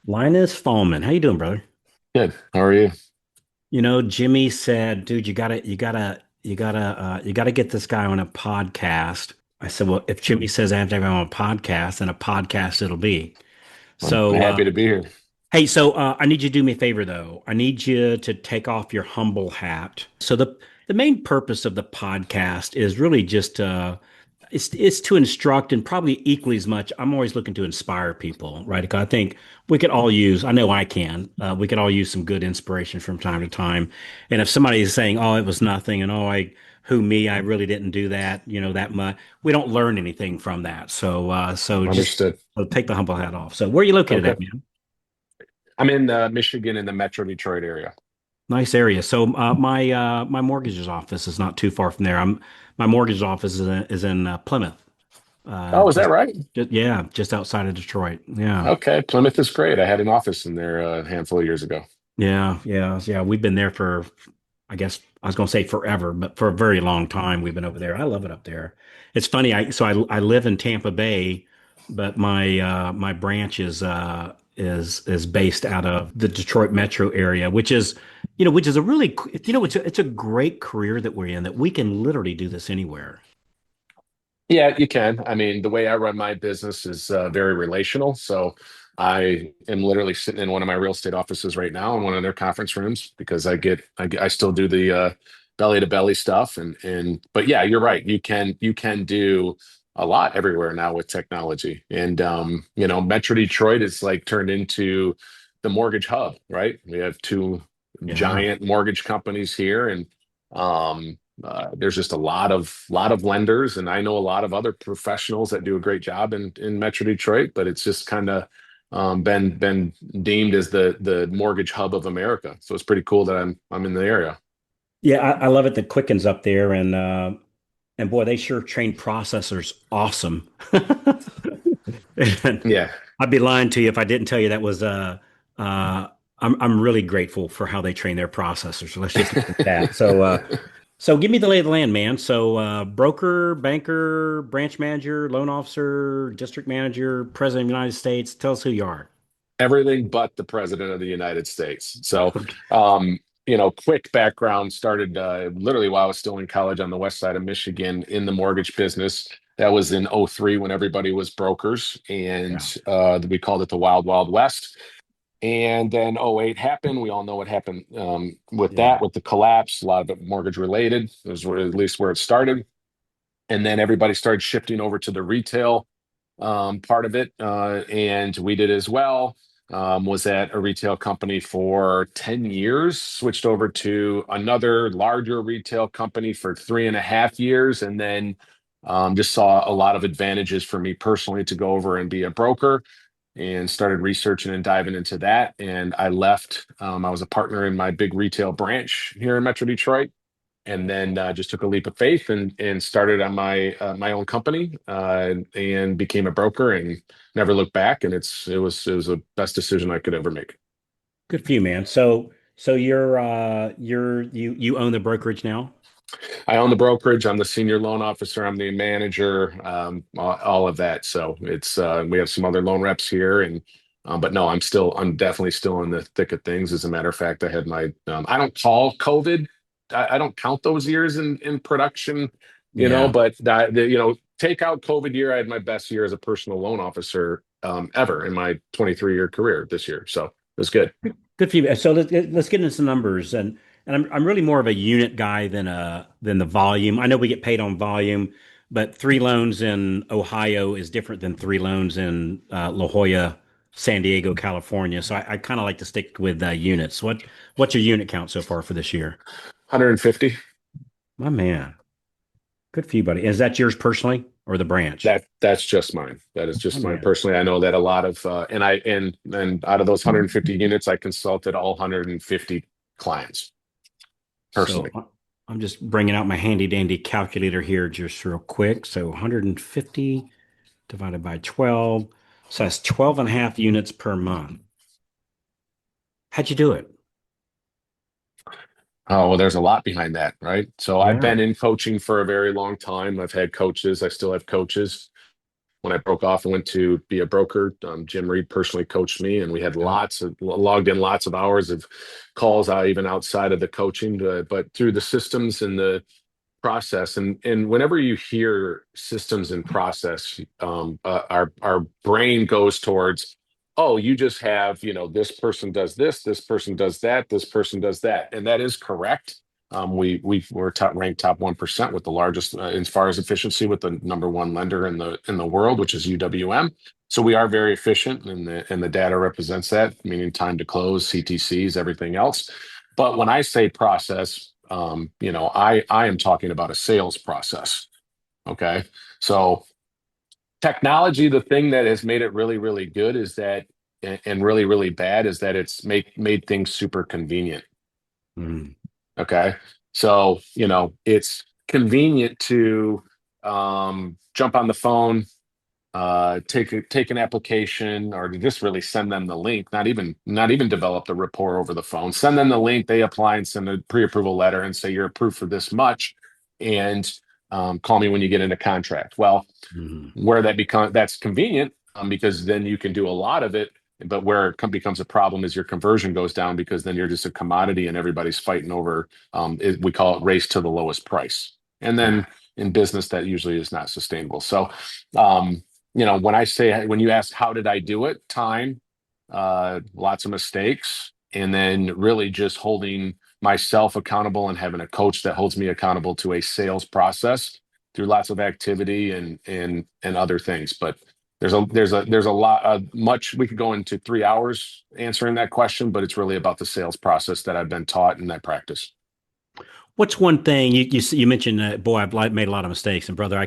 Linus Thalman, how you doing, brother? Good. How are you? Jimmy said, "Dude, you gotta get this guy on a podcast." I said, "Well, if Jimmy says I have to have him on a podcast, then a podcast it'll be." I'm So, happy to be here. hey, I need you to do me a favor, though. I need you to take off your humble hat. So the main purpose of the podcast is really just it's to instruct and probably equally as much. I'm always looking to inspire people, right? 'Cause I think we could all use. I know I can. We could all use some good inspiration from time to time. And if somebody is saying, "Oh, it was nothing," and "Oh, who me? I really didn't do that," that much. We don't learn anything from that. So just Understood. take the humble hat off. So where are you located Okay. at, man? I'm in Michigan in the Metro Detroit area. Nice area. So my mortgage's office is not too far from there. My mortgage office is in Plymouth. Uh, Oh, is that just, right? yeah, just outside of Detroit. Yeah, Okay. Plymouth is great. I had an office in there a handful of years ago. yeah. We've been there for, I guess I was going to say forever, but for a very long time we've been over there. I love it up there. It's funny. I live in Tampa Bay, but my branch is based out of the Detroit metro area, which is a really it's a great career that we're in that we can literally do this anywhere. Yeah, you can. I mean, the way I run my business is very relational. So I am literally sitting in one of my real estate offices right now in one of their conference rooms because I still do the belly to belly stuff but yeah, you're right. You can do a lot everywhere now with technology. And Metro Detroit is like turned into the mortgage hub, right? We have two Yeah. giant mortgage companies here and there's just a lot of lenders, and I know a lot of other professionals that do a great job in Metro Detroit. But it's just kind of been deemed as the mortgage hub of America. So it's pretty cool that I'm in the area. Yeah, I love it that Quicken's up there and boy, they sure train processors awesome. And Yeah, I'd be lying to you if I didn't tell you that was I'm really grateful for how they train their processors. So let's just leave it at that. So give me the lay of the land, man. So broker, banker, branch manager, loan officer, district manager, president of the United States. Tell us who you are. everything but the president of the United States. So, quick background started literally while I was still in college on the west side of Michigan in the mortgage business. That was in '03 when everybody was brokers, and Yeah. we called it the Wild Wild West. And then '08 happened. We all know what happened with Yeah. that, with the collapse. A lot of it mortgage related. It was at least where it started. And then everybody started shifting over to the retail part of it, and we did as well. Was at a retail company for 10 years, switched over to another larger retail company for 3.5 years, and then just saw a lot of advantages for me personally to go over and be a broker and started researching and diving into that. And I left. I was a partner in my big retail branch here in Metro Detroit, and then just took a leap of faith and started on my own company and became a broker and never looked back. And it was the best decision I could ever make. Good for you, man. So you own the brokerage now? I own the brokerage. I'm the senior loan officer. I'm the manager. All of that. So it's we have some other loan reps here, and but no, I'm definitely still in the thick of things. As a matter of fact, I had my I don't call COVID. I don't count those years in production, Yeah. but take out COVID year, I had my best year as a personal loan officer ever in my 23-year career this year. So it was good. Good for you. So let's get into some numbers and I'm really more of a unit guy than the volume. I know we get paid on volume, but three loans in Ohio is different than three loans in La Jolla, San Diego, California. So I kind of like to stick with units. What's your unit count so far for this year? 150. My man, good for you, buddy. Is that yours personally or the branch? That's just mine. That is My just mine man. personally. I know that a lot of and out of those 150 units, I consulted all 150 clients So personally. I'm just bringing out my handy dandy calculator here just real quick. So 150 divided by 12. So that's 12 and a half units per month. How'd you do it? Oh, well, there's a lot behind that, right? So I've Yeah. been in coaching for a very long time. I've had coaches. I still have coaches. when I broke off and went to be a broker. Jim Reed personally coached me, and we had logged in lots of hours of calls, even outside of the coaching, but through the systems and the process. And whenever you hear systems and process, our brain goes towards, oh, you just have, this person does this person does that, this person does that, and that is correct. We're ranked top 1% with the largest, as far as efficiency, with the number one lender in the world, which is UWM. So we are very efficient, and the data represents that, meaning time to close, CTCs, everything else. But when I say process, I am talking about a sales process. Okay. So technology, the thing that has made it really, really good is that, and really, really bad is that it's made things super convenient. Mm. Okay. So, it's convenient to jump on the phone, take an application, or to just really send them the link, not even develop the rapport over the phone. Send them the link, they apply and send a pre-approval letter and say you're approved for this much, and call me when you get into contract. Well, Mm. where that's convenient, because then you can do a lot of it. But where it becomes a problem is your conversion goes down, because then you're just a commodity and everybody's fighting over, we call it race to the lowest price. And Yeah. then in business, that usually is not sustainable. So, when you ask, how did I do it? Time, lots of mistakes, and then really just holding myself accountable and having a coach that holds me accountable to a sales process through lots of activity and other things. But there's a lot, much we could go into 3 hours answering that question, but it's really about the sales process that I've been taught and that practice. What's one thing you mentioned? Boy, made a lot of mistakes, and brother, I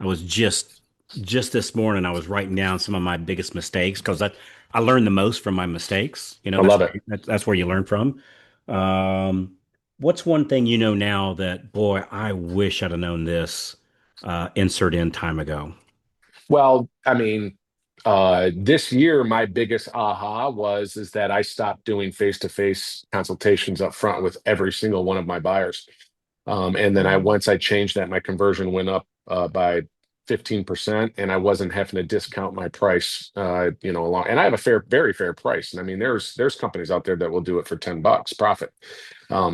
was just this morning I was writing down some of my biggest mistakes because I learned the most from my mistakes. I love it. That's where you learn from. Um, what's one thing you know now that, boy, I wish I'd have known this insert in time ago? Well, I mean, this year, my biggest aha is that I stopped doing face-to-face consultations up front with every single one of my buyers. And then once I changed that, my conversion went up by 15%, and I wasn't having to discount my price, along. And I have a very fair price. And I mean, there's companies out there that will do it for $10 profit.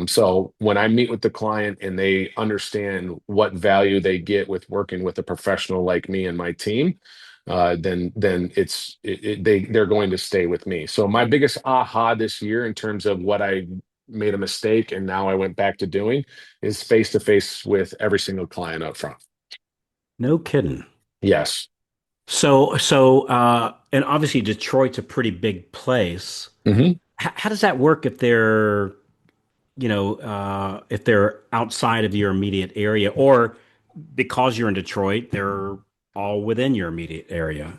So when I meet with the client and they understand what value they get with working with a professional like me and my team, then they're going to stay with me. So my biggest aha this year, in terms of what I made a mistake and now I went back to doing, is face to face with every single client up front. No kidding. Yes. And obviously Detroit's a pretty big place. Hmm. How does that work if they're outside of your immediate area, or because you're in Detroit, they're all within your immediate area?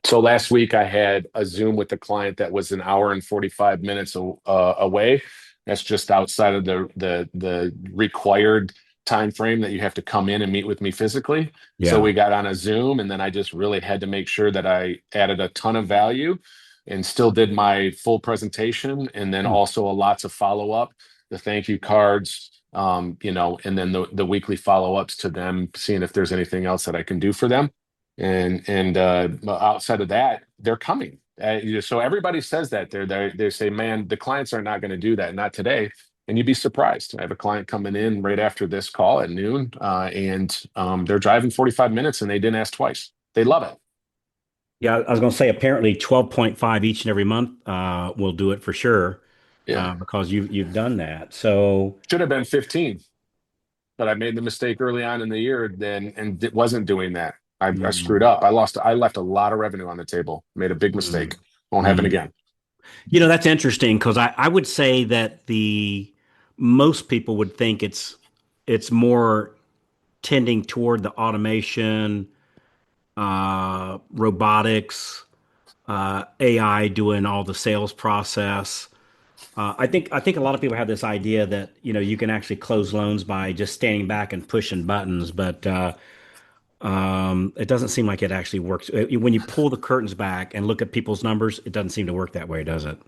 So last week I had a Zoom with a client that was an hour and 45 minutes away. That's just outside of the required time frame that you have to come in and meet with me physically. So Yeah. we got on a Zoom, and then I just really had to make sure that I added a ton of value and still did my full presentation, and then Hmm. also lots of follow up, the thank you cards, and then the weekly follow ups to them, seeing if there's anything else that I can do for them. And outside of that, they're coming. So everybody says that they say, man, the clients are not going to do that, not today. And you'd be surprised. I have a client coming in right after this call at noon, and they're driving 45 minutes, and they didn't ask twice. They love it. Yeah, I was going to say apparently 12.5 each and every month will do it for sure Yeah, because you've done that. So, should have been 15, but I made the mistake early on in the year then, and it wasn't doing that. I screwed mm, up. I left a lot of revenue on the table. Made a big mm, mistake. Won't happen mm. again. That's interesting because I would say that the most people would think it's more tending toward the automation, robotics, AI doing all the sales process. I think a lot of people have this idea that you can actually close loans by just standing back and pushing buttons, but it doesn't seem like it actually works. When you pull the curtains back and look at people's numbers, it doesn't seem to work that way, does it?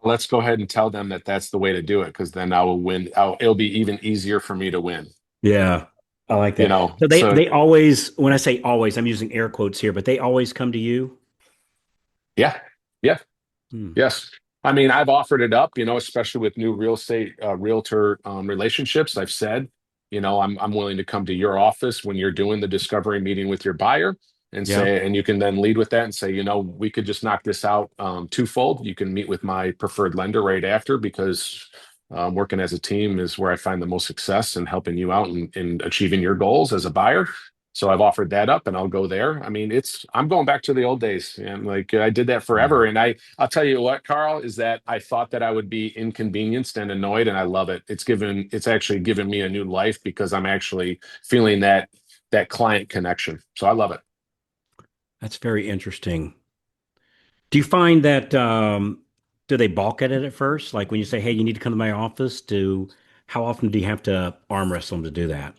Let's go ahead and tell them that that's the way to do it, because then I will win. It'll be even easier for me to win. Yeah. I like you that. know. So So they always, when I say always, I'm using air quotes here, but they always come to you. yeah, yeah. Hmm. Yes. I mean, I've offered it up, especially with new real estate realtor relationships. I've said, I'm willing to come to your office when you're doing the discovery meeting with your buyer and Yeah. say, and you can then lead with that and say, we could just knock this out twofold. You can meet with my preferred lender right after because working as a team is where I find the most success in helping you out in achieving your goals as a buyer. So I've offered that up and I'll go there. I mean, I'm going back to the old days and like I did that Yeah. forever. And I'll tell you what, Carl, is that I thought that I would be inconvenienced and annoyed, and I love it. It's actually given me a new life because I'm actually feeling that client connection. So I love it. That's very interesting. Do you find that do they balk at it at first? Like when you say, "Hey, you need to come to my office," how often do you have to arm wrestle them to do that?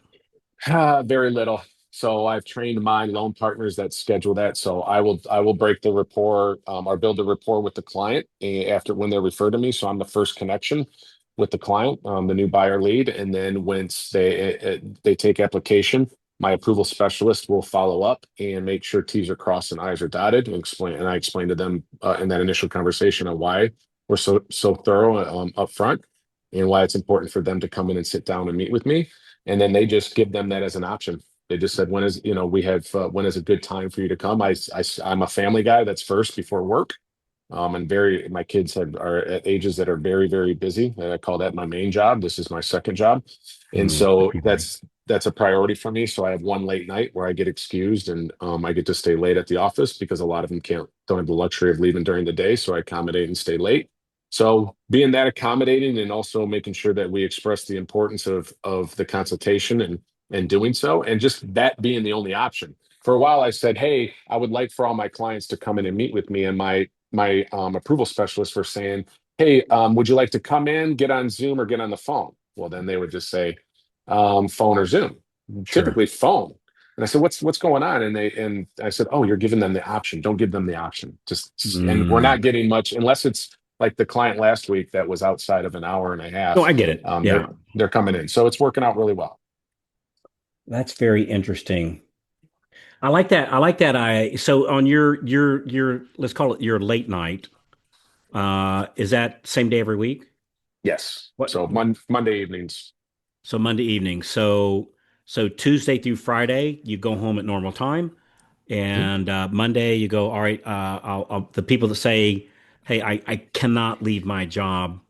Very little. So I've trained my loan partners that schedule that. So I will break the rapport or build a rapport with the client after when they're referred to me. So I'm the first connection with the client, the new buyer lead, and then once they take application, my approval specialist will follow up and make sure T's are crossed and I's are dotted, and I explain to them in that initial conversation on why we're so thorough up front and why it's important for them to come in and sit down and meet with me, and then they just give them that as an option. They just said, when is a good time for you to come? I'm a family guy. That's first before work. And my kids are at ages that are very, very busy. And I call that my main job. This is my second job. And Hmm. so that's a priority for me. So I have one late night where I get excused and I get to stay late at the office because a lot of them don't have the luxury of leaving during the day. So I accommodate and stay late. So being that accommodating and also making sure that we express the importance of the consultation and doing so, and just that being the only option. For a while, I said, "Hey, I would like for all my clients to come in and meet with me." And my approval specialists were saying, "Hey, would you like to come in, get on Zoom, or get on the phone?" Well, then they would just say, "Phone or Zoom." Sure. Typically, phone. And I said, "What's going on?" And I said, "Oh, you're giving them the option. Don't give them the option. And we're not Mm. getting much unless it's like the client last week that was outside of an hour and a No, half. I get it. Um, Yeah. they're they're coming in, so it's working out really well." That's very interesting. I like that. I like that. So on your let's call it your late night. Is that same day every week? Yes. What? So Monday evenings. So Monday evening. So Tuesday through Friday, you go home at normal time, Mhm, and Monday you go. All right. The people that say, "Hey, I cannot leave my job."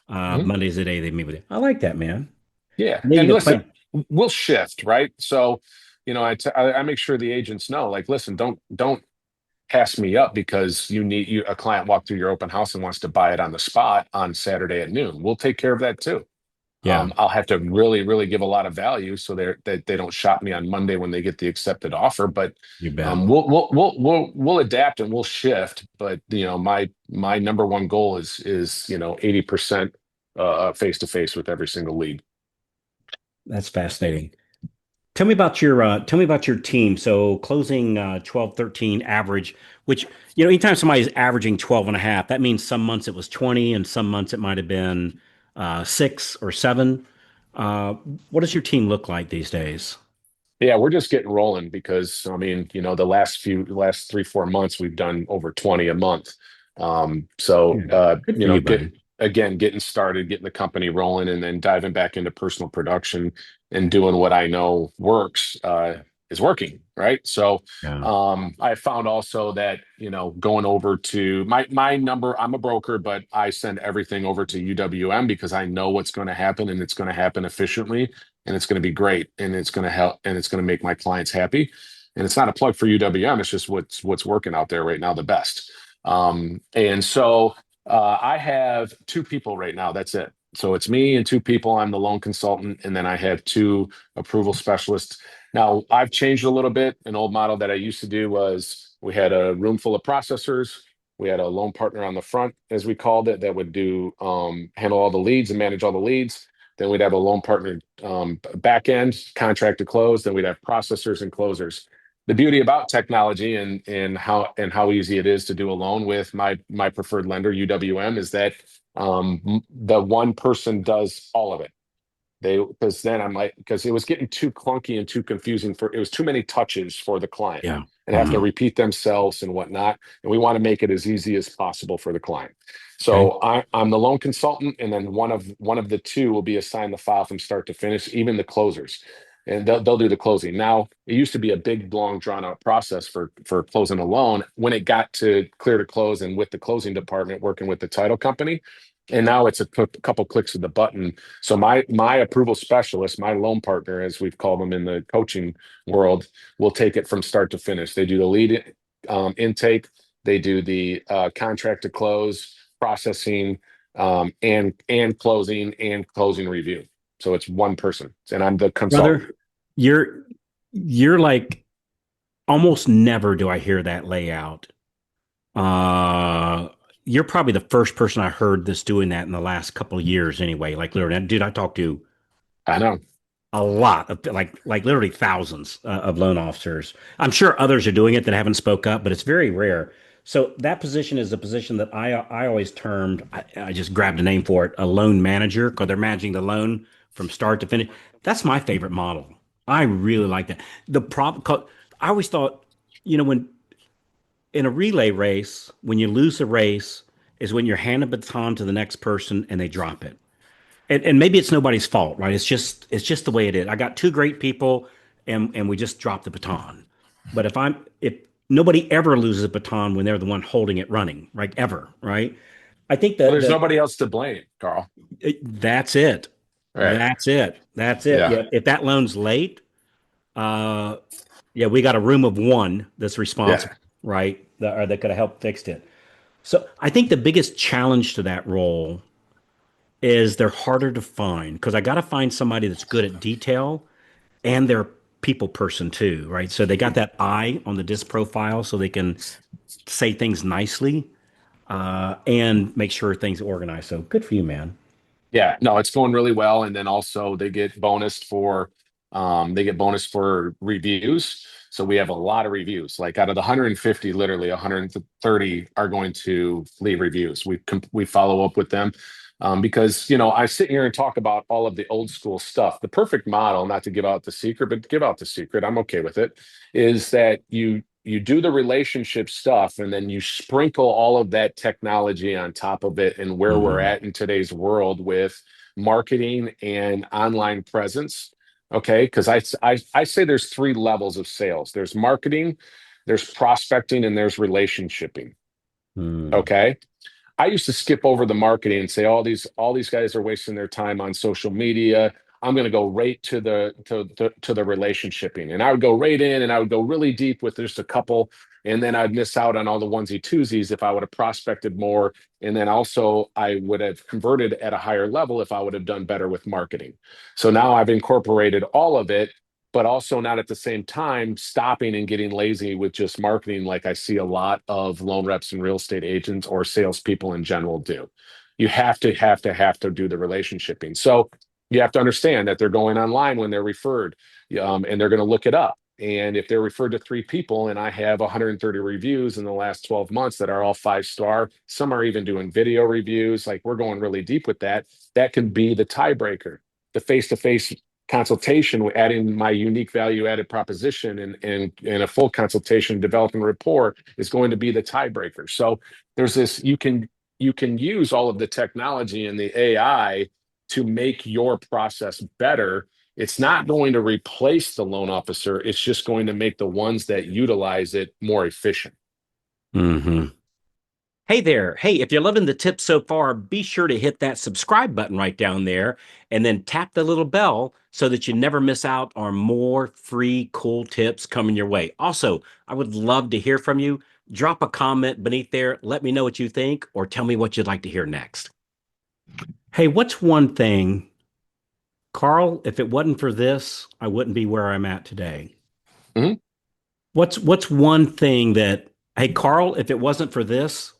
mhm. Monday's the day they meet with you. I like that, man. Yeah, And then and you go, listen, but we'll shift, right? So, I make sure the agents know, like, listen, don't pass me up because a client walked through your open house and wants to buy it on the spot on Saturday at noon. We'll take care of that too. yeah, I'll have to really, really give a lot of value so that they don't shop me on Monday when they get the accepted offer. But you bet. we'll adapt and we'll shift. But my number one goal is 80% face to face with every single lead. That's fascinating. Tell me about your team. So closing 12, 13 average, which, anytime somebody's averaging 12 and a half, that means some months it was 20 and some months it might have been 6 or 7. Uh, what does your team look like these days? Yeah, we're just getting rolling because I mean, the last 3, 4 months we've done over 20 a month. So Yeah. Good for you, buddy. getting started, getting the company rolling, and then diving back into personal production and doing what I know works is working, right? So Yeah. I found also that, going over to my number, I'm a broker, but I send everything over to UWM because I know what's going to happen and it's going to happen efficiently and it's going to be great and it's going to help and it's going to make my clients happy. And it's not a plug for UWM. It's just what's working out there right now the best. And so I have two people right now. That's it. So it's me and two people. I'm the loan consultant, and then I have two approval specialists. Now I've changed a little bit. An old model that I used to do was we had a room full of processors. We had a loan partner on the front, as we called it, that would do handle all the leads and manage all the leads. Then we'd have a loan partner back end, contract to close. Then we'd have processors and closers. The beauty about technology and how easy it is to do a loan with my preferred lender, UWM, is that the one person does all of it. Because then I'm like, because it was getting too clunky and too confusing it was too many touches for the client Yeah. and have to Mhm. repeat themselves and whatnot. And we want to make it as easy as possible for the client. Okay. So I'm the loan consultant, and then one of the two will be assigned the file from start to finish, even the closers. And they'll do the closing. Now, it used to be a big, long, drawn out process for closing a loan when it got to clear to close and with the closing department working with the title company. And now it's a couple clicks of the button. So my approval specialist, my loan partner, as we've called them in the coaching world, will take it from start to finish. They do the lead intake, they do the contract to close, processing, and closing review. So it's one person, and I'm the consultant. Brother, you're you're like almost never do I hear that layout. Uh, you're probably the first person I heard that's doing that in the last couple of years anyway. Like literally, dude, I talked to I know. a lot of like literally thousands of loan officers. I'm sure others are doing it that haven't spoke up, but it's very rare. So that position is a position that I always termed, I just grabbed a name for it, a loan manager, because they're managing the loan from start to finish. That's my favorite model. I really like that. The problem, I always thought, when in a relay race, when you lose a race, is when you're handing a baton to the next person and they drop it. And maybe it's nobody's fault, right? It's just the way it is. I got two great people, and we just dropped the baton. But if nobody ever loses a baton when they're the one holding it running, right? Ever, right? I think Well, that there's that nobody else to blame, Carl. that's it. Right. That's it. That's it. Yeah. Yeah. If that loan's late, uh, yeah, we got a room of one that's Yeah. responsible, right? That could have helped fixed it. So I think the biggest challenge to that role is they're harder to find because I got to find somebody that's good at detail and they're a people person too, right? So they got that eye on the disc profile so they can say things nicely and make sure things are organized. So good for you, man. Yeah, no, it's going really well. And then also they get bonus for reviews. So we have a lot of reviews. Like out of the 150, literally 130 are going to leave reviews. We follow up with them. Because I sit here and talk about all of the old school stuff. The perfect model, not to give out the secret, but give out the secret, I'm okay with it, is that you do the relationship stuff and then you sprinkle all of that technology on top of it and where we're Mm-hmm. at in today's world with marketing and online presence. Okay, because I say there's three levels of sales. There's marketing, there's prospecting, and there's relationshiping. Mm. Okay, I used to skip over the marketing and say all these guys are wasting their time on social media. I'm going to go right to the relationshiping, and I would go right in, and I would go really deep with just a couple, and then I'd miss out on all the onesie twosies if I would have prospected more, and then also I would have converted at a higher level if I would have done better with marketing. So now I've incorporated all of it, but also not at the same time stopping and getting lazy with just marketing, like I see a lot of loan reps and real estate agents or salespeople in general do. You have to do the relationshiping. So you have to understand that they're going online when they're referred, and they're going to look it up. And if they're referred to three people and I have 130 reviews in the last 12 months that are all 5-star, some are even doing video reviews, like we're going really deep with that, that can be the tiebreaker. The face to face consultation, adding my unique value added proposition and a full consultation, developing rapport is going to be the tiebreaker. So there's this, you can use all of the technology and the AI to make your process better. It's not going to replace the loan officer. It's just going to make the ones that utilize it more efficient. Mm-hmm. Hey there. Hey, if you're loving the tips so far, be sure to hit that subscribe button right down there and then tap the little bell so that you never miss out on more free, cool tips coming your way. Also, I would love to hear from you. Drop a comment beneath there. Let me know what you think or tell me what you'd like to hear next. Hey, what's one thing, Carl, if it wasn't for this, I wouldn't be where I'm at today? Mhm. What's one thing that, hey, Carl, if it wasn't for this,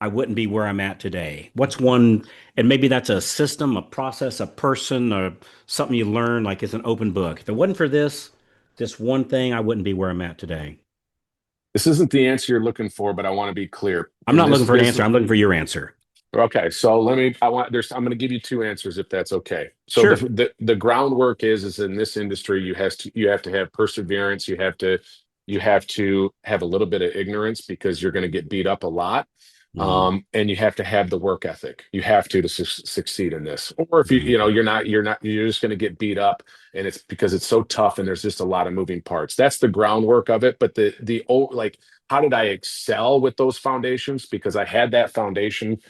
I wouldn't be where I'm at today? What's one, and maybe that's a system, a process, a person, or something you learn, like it's an open book. If it wasn't for this one thing, I wouldn't be where I'm at today. This isn't the answer you're looking for, but I want to be clear. I'm In not this looking for an answer. business, I'm looking for your answer. Okay, so I'm going to give you two answers if that's okay. So Sure. the groundwork is in this industry you have to have perseverance, you have to have a little bit of ignorance because you're going to get beat up a lot. Mm, And you have to have the work ethic. You have to succeed in this. Or if mm, you're just going to get beat up and it's because it's so tough and there's just a lot of moving parts. That's the groundwork of it, but like how did I excel with those foundations? Because I had that foundation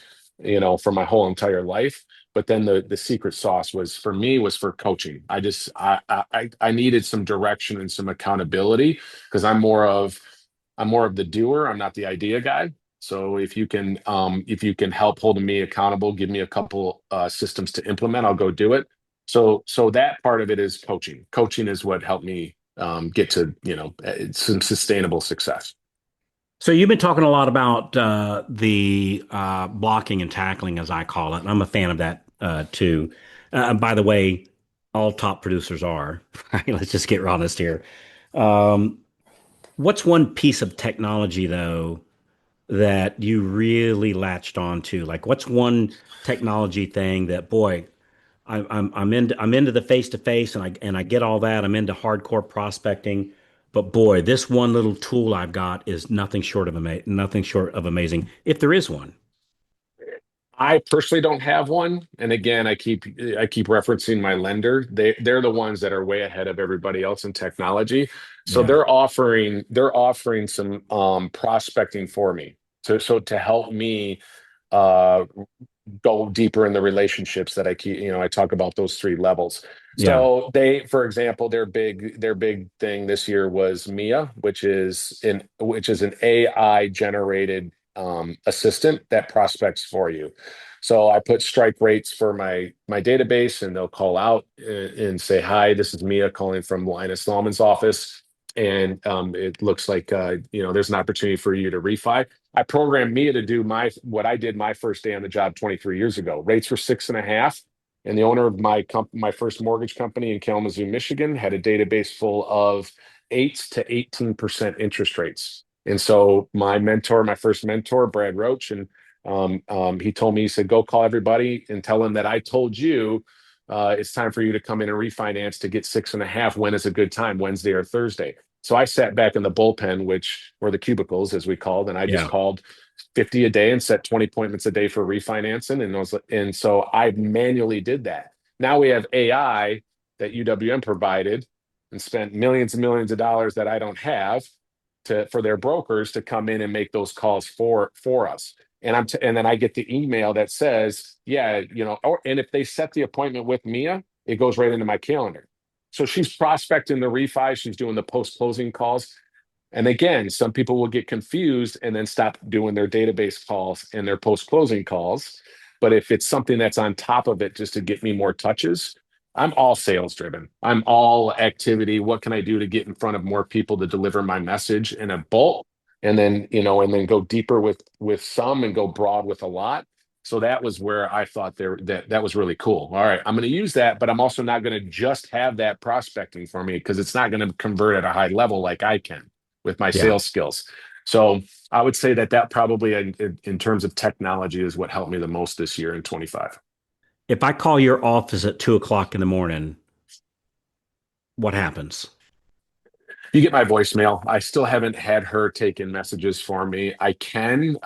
for my whole entire life. But then the secret sauce was for me was for coaching. I needed some direction and some accountability because I'm more of the doer. I'm not the idea guy. So if you can help holding me accountable, give me a couple systems to implement, I'll go do it. So that part of it is coaching. Coaching is what helped me get to some sustainable success. So you've been talking a lot about the blocking and tackling, as I call it, and I'm a fan of that too. By the way, all top producers are. Right? Let's just get honest here. Um, what's one piece of technology though that you really latched on to? Like, what's one technology thing that, boy, I'm into the face to face, and I get all that. I'm into hardcore prospecting, but boy, this one little tool I've got is nothing short of amazing, if there is one. I personally don't have one, and again, I keep referencing my lender. They're the ones that are way ahead of everybody else in technology. So Yeah, they're offering some prospecting for me to help me uh, go deeper in the relationships that I talk about those three levels. yeah, So for example, their big thing this year was Mia, which is an AI generated assistant that prospects for you. So I put strike rates for my database, and they'll call out and say, "Hi, this is Mia calling from Linus Thalman's office." And it looks like there's an opportunity for you to refi. I programmed Mia to do what I did my first day on the job 23 years ago. Rates were 6.5, and the owner of my first mortgage company in Kalamazoo, Michigan, had a database full of 8 to 18% interest rates. And so my first mentor, Brad Roach, and he told me, he said, "Go call everybody and tell them that I told you it's time for you to come in and refinance to get 6.5. When is a good time, Wednesday or Thursday?" So I sat back in the bullpen, which were the cubicles, as we called, and I just yeah, called 50 a day and set 20 appointments a day for refinancing. And so I manually did that. Now we have AI that UWM provided and spent millions and millions of dollars that I don't have for their brokers to come in and make those calls for us. And then I get the email that says, yeah, and if they set the appointment with Mia, it goes right into my calendar. So she's prospecting the refi, she's doing the post closing calls. And again, some people will get confused and then stop doing their database calls and their post closing calls. But if it's something that's on top of it just to get me more touches, I'm all sales driven. I'm all activity. What can I do to get in front of more people to deliver my message in a bulk? And then go deeper with some and go broad with a lot. So that was where I thought that was really cool. All right, I'm going to use that, but I'm also not going to just have that prospecting for me because it's not going to convert at a high level like I can with my yeah. sales skills. So I would say that probably in terms of technology is what helped me the most this year in 25. If I call your office at 2 o'clock in the morning, what happens? You get my voicemail. I still haven't had her take in messages for me. I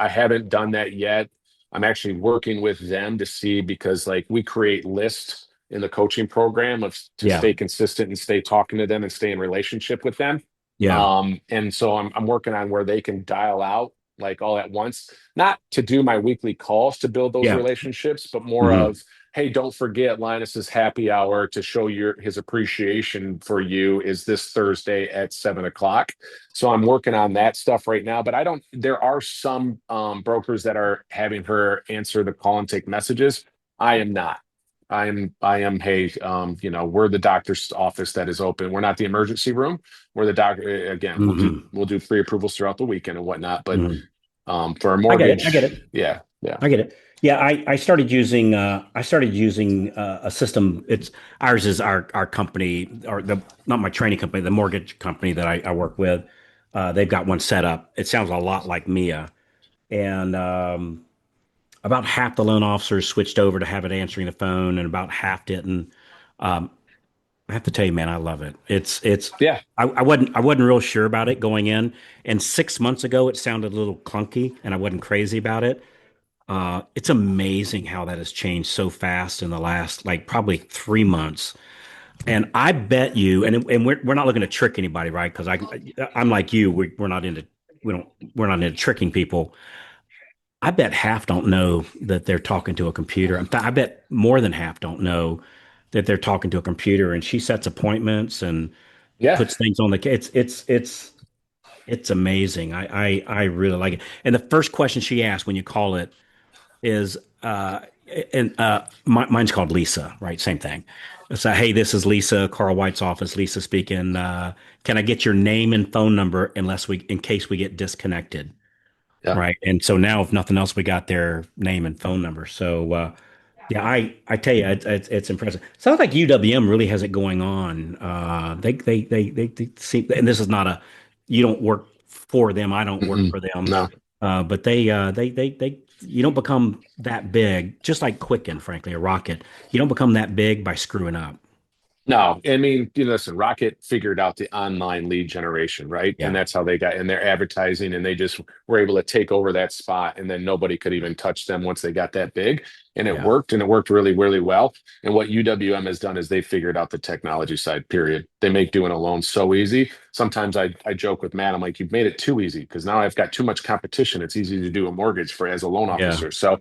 haven't done that yet. I'm actually working with them to see because like we create lists in the coaching program to Yeah, stay consistent and stay talking to them and stay in relationship with them. yeah, And so I'm working on where they can dial out like all at once, not to do my weekly calls to build those yeah. relationships, but more Hmm. of, hey, don't forget Linus's happy hour to show his appreciation for you is this Thursday at 7 o'clock. So I'm working on that stuff right now. But I don't. There are some brokers that are having her answer the call and take messages. I am not. I am. Hey, we're the doctor's office that is open. We're not the emergency room. We're the doctor. Again, Hmm. we'll do pre-approvals throughout the weekend and whatnot. But Hmm. for a I get it. I get mortgage, it. yeah, yeah. I get it. Yeah, I started using a system. It's ours is our company or the not my training company, the mortgage company that I work with. They've got one set up. It sounds a lot like Mia, and about half the loan officers switched over to have it answering the phone, and about half didn't. Um, I have to tell you, man, I love it. It's. Yeah, I wasn't real sure about it going in, and 6 months ago it sounded a little clunky, and I wasn't crazy about it. It's amazing how that has changed so fast in the last like probably 3 months. And I bet you, and we're not looking to trick anybody, right? Because I'm like you, we're not into we don't we're not into tricking people. I bet half don't know that they're talking to a computer. In fact, I bet more than half don't know that they're talking to a computer. And she sets appointments and yeah. puts things on the. It's amazing. I really like it. And the first question she asks when you call it is mine's called Lisa, right? Same thing. So, hey, this is Lisa, Carl White's office. Lisa speaking. Can I get your name and phone number in case we get disconnected? Yeah. Right. And so now, if nothing else, we got their name and phone number. So, yeah, I tell you, it's impressive. Sounds like UWM really has it going on. They seem, and this is not a, you don't work for them. I don't work Mm-mm. for them. No. But you don't become that big, just like Quicken, frankly, a rocket. You don't become that big by screwing up. No, I mean, listen, Rocket figured out the online lead generation, right? And Yeah. that's how they got in their advertising, and they just were able to take over that spot, and then nobody could even touch them once they got that big. Yeah. And it worked really, really well. And what UWM has done is they figured out the technology side, period. They make doing a loan so easy. Sometimes I joke with Matt, I'm like, you've made it too easy because now I've got too much competition. It's easy to do a mortgage for as a loan Yeah. officer. So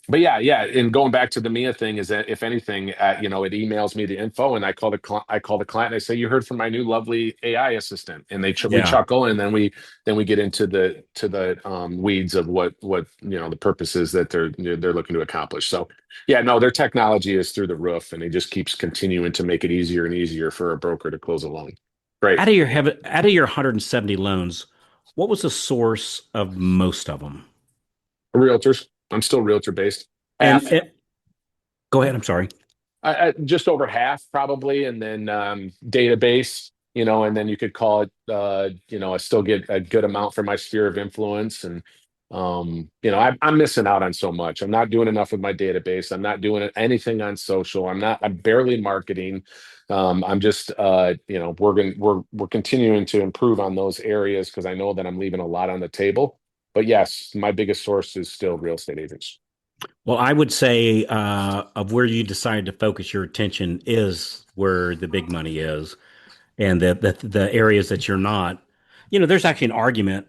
but yeah, yeah. And going back to the Mia thing is that if anything, it emails me the info and I call the client and I say, you heard from my new lovely AI assistant, and we Yeah. chuckle, and then we get into the weeds of what the purposes that they're looking to accomplish. So yeah, no, their technology is through the roof, and it just keeps continuing to make it easier and easier for a broker to close a loan. Great. Out of your 170 loans, what was the source of most of them? Realtors. I'm still realtor based. And Half. go ahead. I'm sorry. Just over half probably, and then database, and then you could call it, I still get a good amount for my sphere of influence, and I'm missing out on so much. I'm not doing enough with my database. I'm not doing anything on social. I'm barely marketing. I'm just, we're continuing to improve on those areas because I know that I'm leaving a lot on the table. But yes, my biggest source is still real estate agents. Well, I would say of where you decide to focus your attention is where the big money is, and the areas that you're not. There's actually an argument.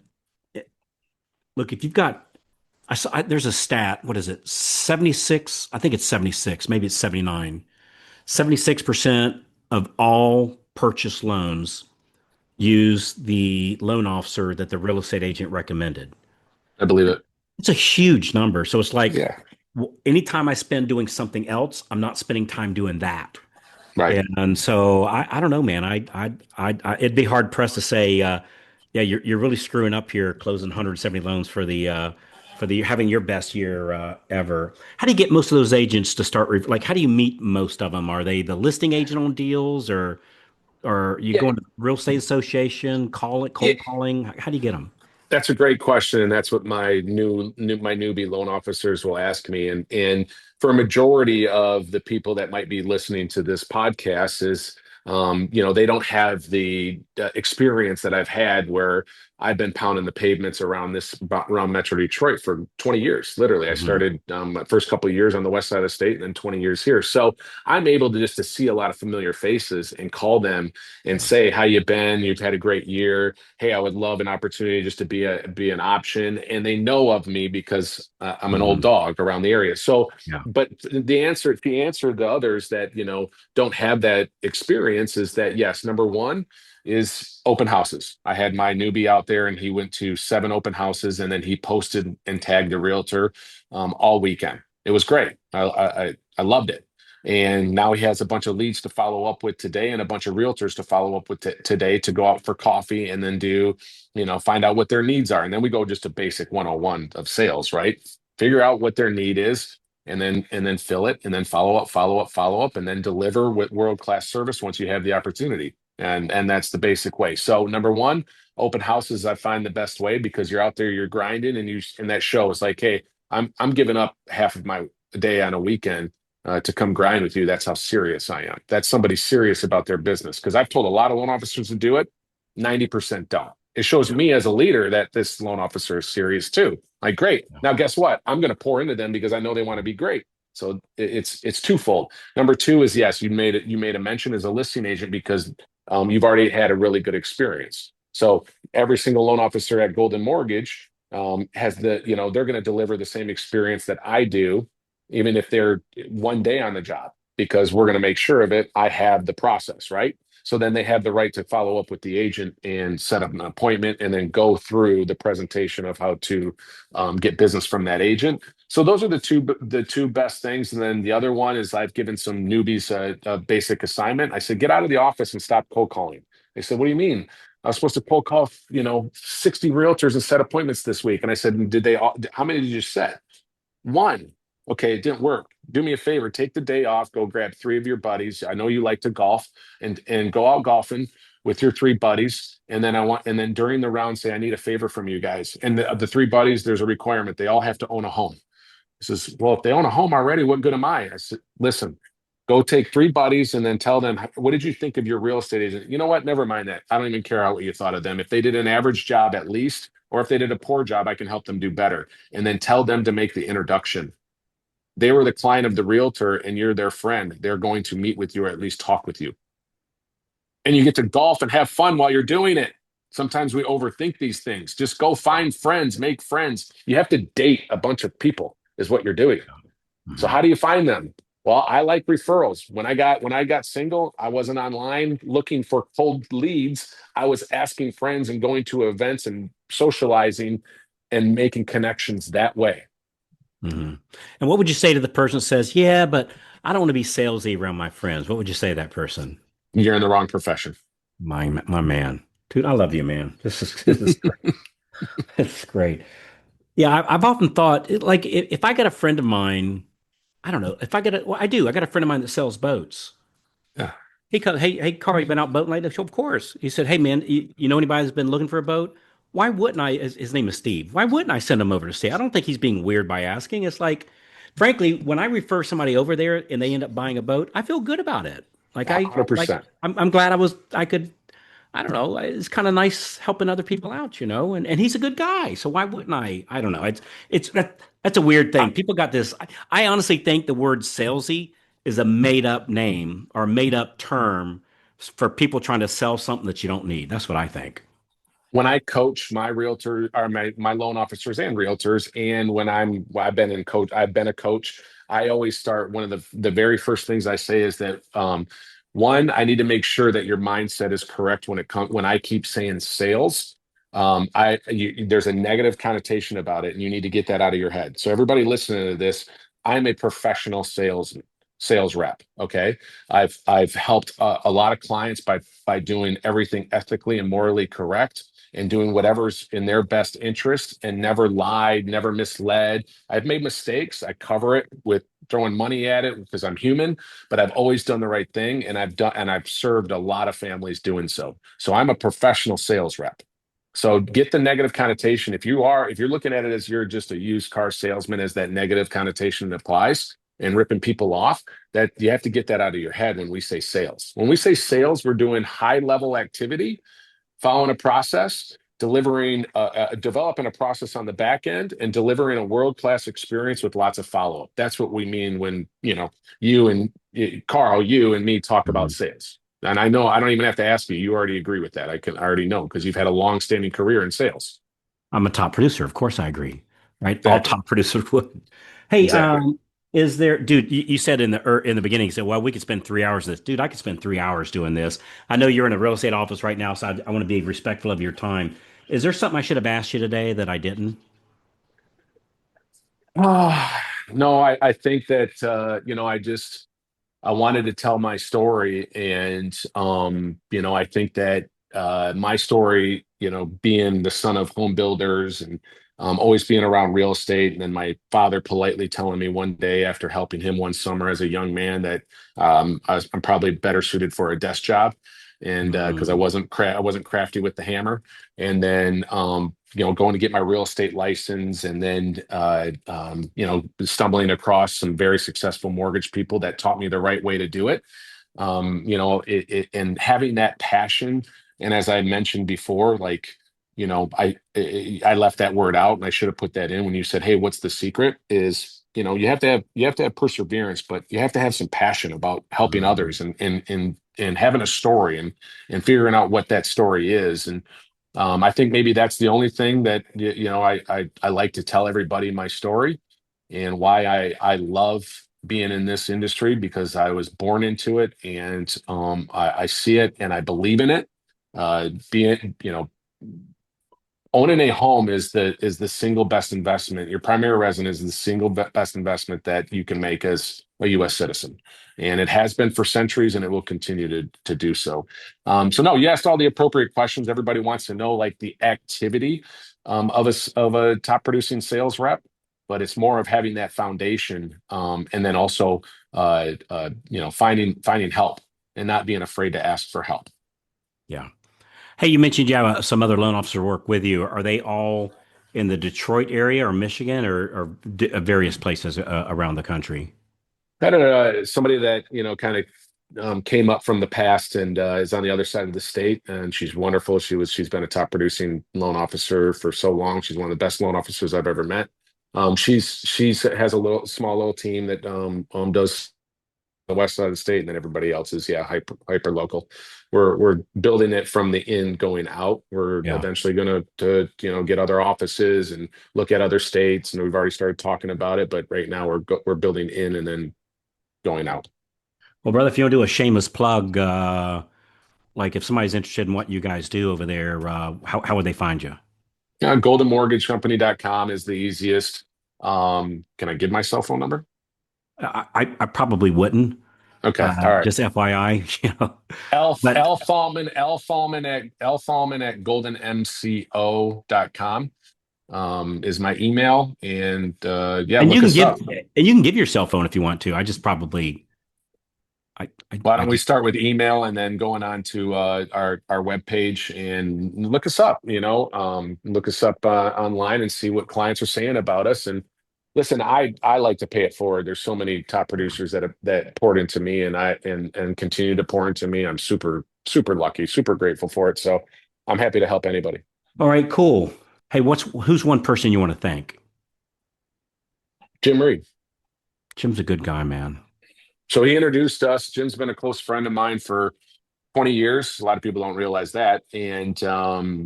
Look, if you've got, there's a stat. What is it? 76. I think it's 76. Maybe it's 79. 76% of all purchase loans use the loan officer that the real estate agent recommended. I believe it. It's a huge number. So it's like Yeah. anytime I spend doing something else, I'm not spending time doing that. Right. And so I don't know, man. It'd be hard pressed to say, yeah, you're really screwing up here, closing 170 loans for the having your best year ever. How do you get most of those agents to start? Like, how do you meet most of them? Are they the listing agent on deals, or you Yeah. going to real estate association, Yeah. cold calling? How do you get them? That's a great question, and that's what my newbie loan officers will ask me. And for a majority of the people that might be listening to this podcast is, they don't have the experience that I've had, where I've been pounding the pavements around Metro Detroit for 20 years. Literally, I Hmm. started my first couple of years on the west side of the state, and then 20 years here. So I'm able to see a lot of familiar faces and call them and Yeah. say, "How you been? You've had a great year. Hey, I would love an opportunity just to be an option." And they know of me because I'm an old Hmm. dog around the area. So, Yeah. but the answer to others that don't have that experience is that, yes, number one is open houses. I had my newbie out there, and he went to 7 open houses, and then he posted and tagged a realtor all weekend. It was great. I loved it. And now he has a bunch of leads to follow up with today, and a bunch of realtors to follow up with today, to go out for coffee and then find out what their needs are. And then we go just a basic 101 of sales, right? Figure out what their need is, and then fill it, and then follow up, follow up, follow up, and then deliver with world-class service once you have the opportunity. And that's the basic way. So number one, open houses, I find the best way, because you're out there, you're grinding, and that shows like, hey, I'm giving up half of my day on a weekend to come grind with you. That's how serious I am. That's somebody serious about their business. Because I've told a lot of loan officers to do it, 90% don't. It shows Yeah. me as a leader that this loan officer is serious too. Like, great. Yeah. Now, guess what? I'm going to pour into them because I know they want to be great. So it's twofold. Number two is yes, you made a mention as a listing agent because you've already had a really good experience. So every single loan officer at Golden Mortgage has they're going to deliver the same experience that I do, even if they're one day on the job, because we're going to make sure of it. I have the process, right? So then they have the right to follow up with the agent and set up an appointment and then go through the presentation of how to get business from that agent. So those are the two best things. And then the other one is I've given some newbies a basic assignment. I said, get out of the office and stop cold calling. They said, what do you mean? I was supposed to cold call, 60 realtors and set appointments this week. And I said, how many did you set? One. Okay, it didn't work. Do me a favor, take the day off, go grab three of your buddies. I know you like to golf and go out golfing with your three buddies. And then during the round, say, I need a favor from you guys. And the three buddies, there's a requirement. They all have to own a home. He says, well, if they own a home already, what good am I? I said, listen, go take three buddies and then tell them, what did you think of your real estate agent? You know what? Never mind that. I don't even care what you thought of them. If they did an average job at least, or if they did a poor job, I can help them do better. And then tell them to make the introduction. They were the client of the realtor and you're their friend. They're going to meet with you or at least talk with you. And you get to golf and have fun while you're doing it. Sometimes we overthink these things. Just go find friends, make friends. You have to date a bunch of people, is what you're doing. So Mhm. how do you find them? Well, I like referrals. When I got single, I wasn't online looking for cold leads. I was asking friends and going to events and socializing and making connections that way. Mhm. And what would you say to the person that says, yeah, but I don't want to be salesy around my friends? What would you say to that person? You're in the wrong profession. My man. Dude, I love you, man. This is great. This is great. Yeah, I've often thought, like, if I got a friend of mine, I don't know, if I get a, well, I do. I got a friend of mine that sells boats. Yeah, He comes, hey, Carl, you been out boating lately? I said, of course. He said, hey, man, you know anybody that's been looking for a boat? Why wouldn't I? His name is Steve. Why wouldn't I send him over to see? I don't think he's being weird by asking. It's like, frankly, when I refer somebody over there and they end up buying a boat, I feel good about it. Like like 100%. I'm glad I could. I don't know. It's kind of nice helping other people out, and he's a good guy. So why wouldn't I? I don't know. That's a weird thing. People got this. I honestly think the word salesy is a made up name or made up term for people trying to sell something that you don't need. That's what I think. When I coach my realtor or my loan officers and realtors, and I've been a coach. I always start one of the very first things I say is that one, I need to make sure that your mindset is correct when I keep saying sales. There's a negative connotation about it, and you need to get that out of your head. So everybody listening to this, I'm a professional sales rep. Okay, I've helped a lot of clients by doing everything ethically and morally correct and doing whatever's in their best interest and never lied, never misled. I've made mistakes. I cover it with throwing money at it because I'm human, but I've always done the right thing and I've served a lot of families doing so. So I'm a professional sales rep. So get the negative connotation. If you're looking at it as you're just a used car salesman, as that negative connotation applies and ripping people off, that you have to get that out of your head when we say sales. When we say sales, we're doing high level activity, following a process, developing a process on the back end, and delivering a world class experience with lots of follow up. That's what we mean when you and Carl, you and me talk about Mhm. sales. And I know I don't even have to ask you. You already agree with that. I already know because you've had a long standing career in sales. I'm a top producer. Of course, I agree. Right? All Exactly. top producers would. Hey, Exactly. is there, dude? You said in the beginning, you said, "Well, we could spend 3 hours this." Dude, I could spend 3 hours doing this. I know you're in a real estate office right now, so I want to be respectful of your time. Is there something I should have asked you today that I didn't? No, I think that I wanted to tell my story, and I think that my story, being the son of home builders and always being around real estate, and then my father politely telling me one day after helping him one summer as a young man that I'm probably better suited for a desk job, and because I Mm, wasn't crafty with the hammer, and then going to get my real estate license, and then stumbling across some very successful mortgage people that taught me the right way to do it. And having that passion. And as I mentioned before, like, I left that word out, and I should have put that in when you said, "Hey, what's the secret?" Is, you have to have perseverance, but you have to have some passion about helping Mhm. others, and having a story, and figuring out what that story is. And I think maybe that's the only thing that I like to tell everybody my story, and why I love being in this industry, because I was born into it, and I see it and I believe in it. Being, owning a home is the single best investment. Your primary residence is the single best investment that you can make as a U.S. citizen, and it has been for centuries, and it will continue to do so. So no, you asked all the appropriate questions. Everybody wants to know, like, the activity of a top producing sales rep, but it's more of having that foundation, and then also finding help, and not being afraid to ask for help. Yeah. Hey, you mentioned you have some other loan officer work with you. Are they all in the Detroit area or Michigan or various places around the country? I had somebody that kind of came up from the past, and is on the other side of the state, and she's wonderful. She's been a top producing loan officer for so long. She's one of the best loan officers I've ever met. She's has a small little team that does the west side of the state, and then everybody else is, yeah, hyper local. We're building it from the in going out. We're Yeah. eventually going to get other offices and look at other states, and we've already started talking about it. But right now we're building in and then going out. Well, brother, if you want to do a shameless plug, like if somebody's interested in what you guys do over there, how would they find you? Goldenmortgagecompany.com is the easiest. Can I give my cell phone number? I probably wouldn't. Okay. All right. Just FYI, But L Thalman at goldenmco.com is my email. And yeah, and you look can us give up. and you can give your cell phone if you want to. I just probably Why I don't we just start with email, and then going on to our webpage, and look us up, look us up online, and see what clients are saying about us. And listen, I like to pay it forward. There's so many top producers that poured into me, and continue to pour into me. I'm super, super lucky, super grateful for it. So I'm happy to help anybody. all right, cool. Hey, who's one person you want to thank? Jim Reed. Jim's a good guy, man. So he introduced us. Jim's been a close friend of mine for 20 years. A lot of people don't realize that. And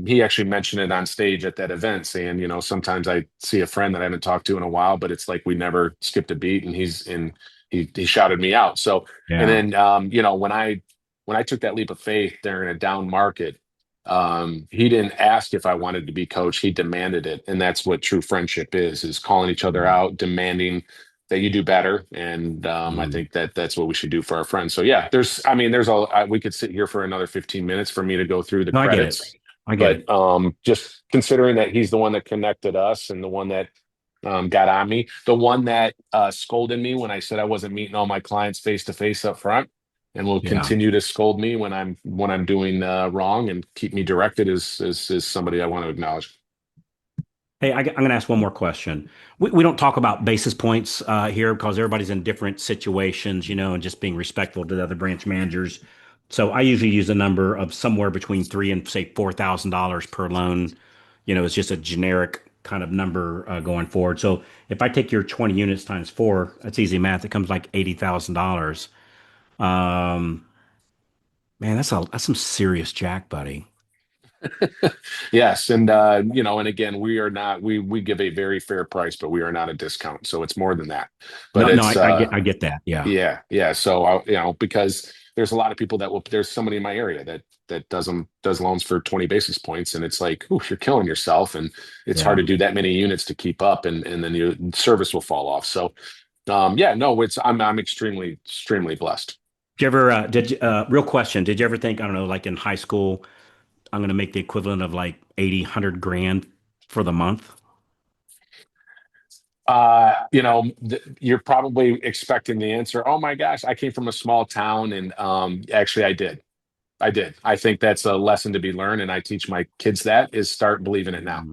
he actually mentioned it on stage at that event, saying, sometimes I see a friend that I haven't talked to in a while, but it's like we never skipped a beat. And he shouted me out. So, and Yeah, then, when I took that leap of faith during a down market, he didn't ask if I wanted to be coach. He demanded it. And that's what true friendship is calling each other mm, out, demanding that you do better. And I mm. think that that's what we should do for our friends. So yeah, we could sit here for another 15 minutes for me to go through the No, I get it. credits, I get but it. just considering that he's the one that connected us, and the one that got on me, the one that scolded me when I said I wasn't meeting all my clients face to face up front, and will Yeah. continue to scold me when I'm doing wrong, and keep me directed, is somebody I want to acknowledge. Hey, I'm going to ask one more question. We don't talk about basis points here because everybody's in different situations, and just being respectful to the other branch managers. So I usually use a number of somewhere between three and say $4,000 per loan. It's just a generic kind of number going forward. So if I take your 20 units times four, that's easy math. It comes like $80,000. Um, man, that's some serious jack, buddy. Yes, and and again, we give a very fair price, but we are not a discount, so it's more than that. But No, no, it's I get that. Yeah, yeah, yeah. So because there's a lot of people there's somebody in my area that does loans for 20 basis points, and it's like, ooh, you're killing yourself, and it's hard yeah. to do that many units to keep up, and then your service will fall off. So yeah, no, I'm extremely, extremely blessed. Did you ever, real question, did you ever think, I don't know, like in high school, I'm going to make the equivalent of like 80, 100 grand for the month? You're probably expecting the answer. Oh my gosh, I came from a small town, and actually I did. I did. I think that's a lesson to be learned, and I teach my kids that is start believing it now.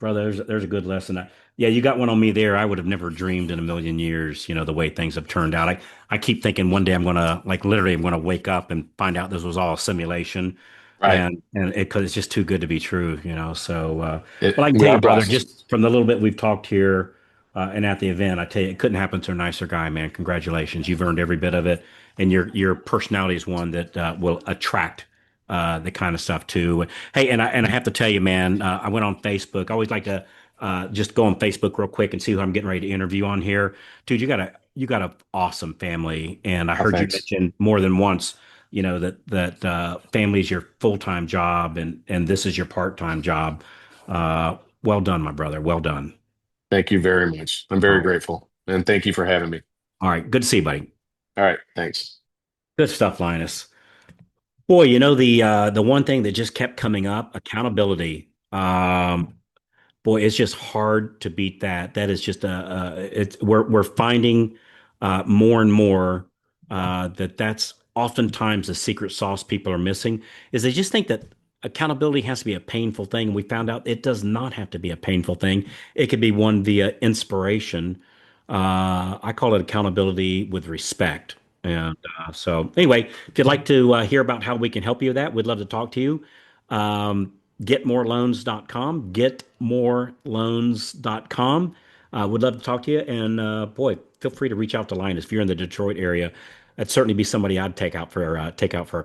Brother, there's a good lesson. Yeah, you got one on me there. I would have never dreamed in a million years, the way things have turned out. I keep thinking one day I'm gonna like literally I'm gonna wake up and find out this was all a simulation, Right. and because it's just too good to be true. So, well, I can We tell are you, brother, blessed. just from the little bit we've talked here, and at the event, I tell you, it couldn't happen to a nicer guy, man. Congratulations, you've earned every bit of it, and your personality is one that will attract the kind of stuff too. Hey, and I have to tell you, man, I went on Facebook. I always like to just go on Facebook real quick and see who I'm getting ready to interview on here. Dude, you got a awesome family, and I Oh, heard you thanks. mention more than once, that family is your full-time job, and this is your part-time job. Well done, my brother. Well done. Thank you very much. I'm All very right, grateful. And thank you for having me. all right. Good to see you, buddy. All right. Thanks. Good stuff, Linus. Boy, the one thing that just kept coming up, accountability. Boy, it's just hard to beat that. That is just we're finding more and more that that's oftentimes the secret sauce people are missing is they just think that accountability has to be a painful thing. And we found out it does not have to be a painful thing. It could be one via inspiration. I call it accountability with respect. And so, anyway, if you'd like to hear about how we can help you with that, we'd love to talk to you. Getmoreloans.com, getmoreloans.com. Would love to talk to you. And boy, feel free to reach out to Linus if you're in the Detroit area. That'd certainly be somebody I'd take out for a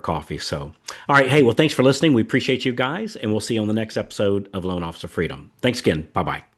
coffee. So, all right, hey, well, thanks for listening. We appreciate you guys, and we'll see you on the next episode of Loan Officer Freedom. Thanks again. Bye bye.